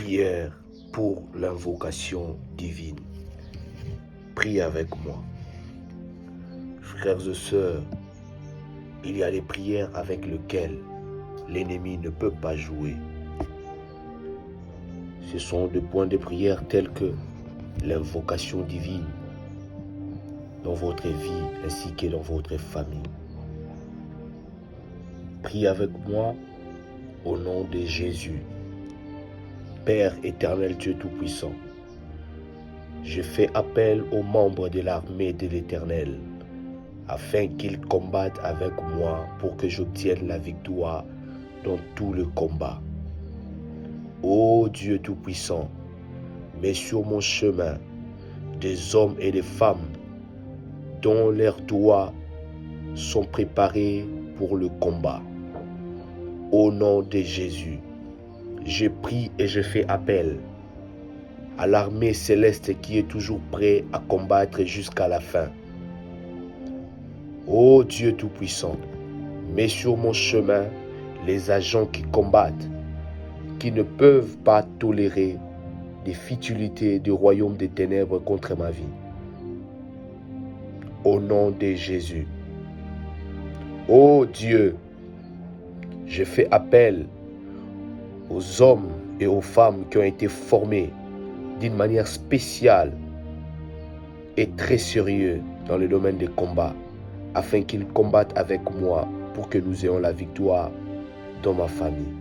Prière pour l'invocation divine. Prie avec moi. Frères et sœurs, il y a des prières avec lesquelles l'ennemi ne peut pas jouer. Ce sont des points de prière tels que l'invocation divine dans votre vie ainsi que dans votre famille. Prie avec moi au nom de Jésus. Père éternel Dieu Tout-Puissant, je fais appel aux membres de l'armée de l'Éternel afin qu'ils combattent avec moi pour que j'obtienne la victoire dans tout le combat. Ô Dieu Tout-Puissant, mets sur mon chemin des hommes et des femmes dont leurs doigts sont préparés pour le combat. Au nom de Jésus, je prie et je fais appel à l'armée céleste qui est toujours prêt à combattre jusqu'à la fin. Ô Dieu Tout-Puissant, mets sur mon chemin les agents qui combattent, qui ne peuvent pas tolérer des futilités du royaume des ténèbres contre ma vie. Au nom de Jésus. Ô Dieu, je fais appel aux hommes et aux femmes qui ont été formés d'une manière spéciale et très sérieux dans le domaine des combats, afin qu'ils combattent avec moi pour que nous ayons la victoire dans ma famille.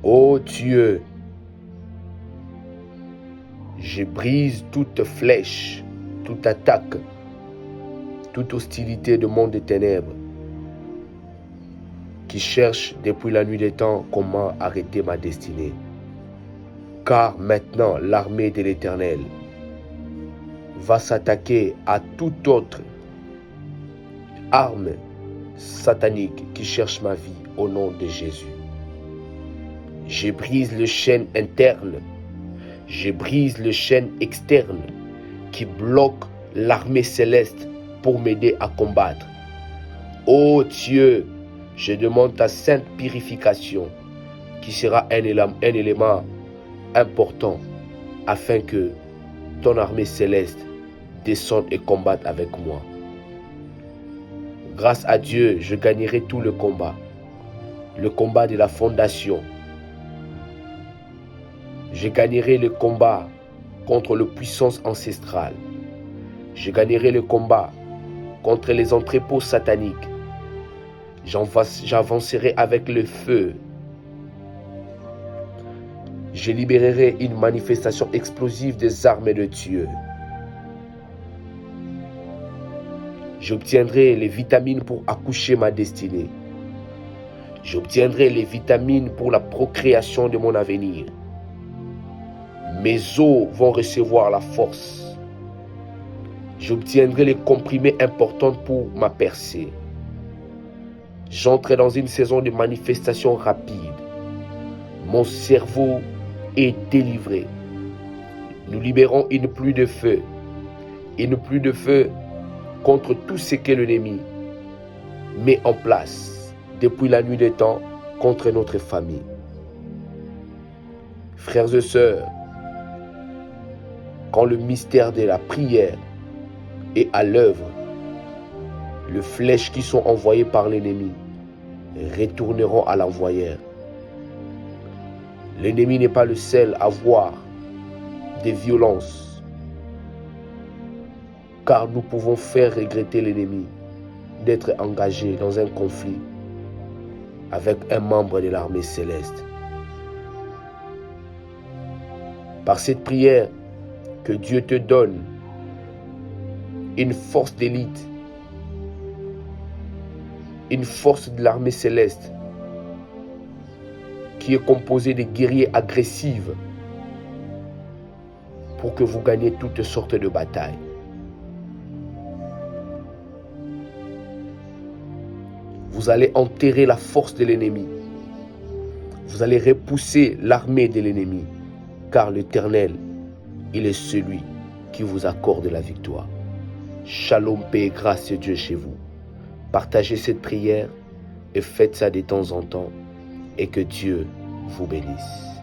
Ô Dieu, je brise toute flèche, toute attaque, toute hostilité du monde des ténèbres qui cherche depuis la nuit des temps comment arrêter ma destinée. Car maintenant l'armée de l'Éternel va s'attaquer à toute autre arme satanique qui cherche ma vie au nom de Jésus. Je brise les chaînes internes, je brise les chaînes externes qui bloquent l'armée céleste pour m'aider à combattre. Ô Dieu, je demande ta sainte purification qui sera un élément important afin que ton armée céleste descende et combatte avec moi. Grâce à Dieu, je gagnerai tout le combat de la fondation. Je gagnerai le combat contre les puissances ancestrales. Je gagnerai le combat contre les entrepôts sataniques. J'avancerai avec le feu. Je libérerai une manifestation explosive des armes de Dieu. J'obtiendrai les vitamines pour accoucher ma destinée. J'obtiendrai les vitamines pour la procréation de mon avenir. Mes os vont recevoir la force. J'obtiendrai les comprimés importants pour ma percée. J'entre dans une saison de manifestation rapide. Mon cerveau est délivré. Nous libérons une pluie de feu. Une pluie de feu contre tout ce que l'ennemi met en place depuis la nuit des temps contre notre famille. Frères et sœurs, quand le mystère de la prière est à l'œuvre, les flèches qui sont envoyées par l'ennemi retourneront à l'envoyeur. L'ennemi n'est pas le seul à voir des violences, car nous pouvons faire regretter l'ennemi d'être engagé dans un conflit avec un membre de l'armée céleste. Par cette prière, que Dieu te donne une force d'élite, une force de l'armée céleste qui est composée de guerriers agressifs pour que vous gagnez toutes sortes de batailles. Vous allez enterrer la force de l'ennemi. Vous allez repousser l'armée de l'ennemi, car l'Éternel, il est celui qui vous accorde la victoire. Shalom, paix et grâce de Dieu chez vous. Partagez cette prière et faites ça de temps en temps et que Dieu vous bénisse.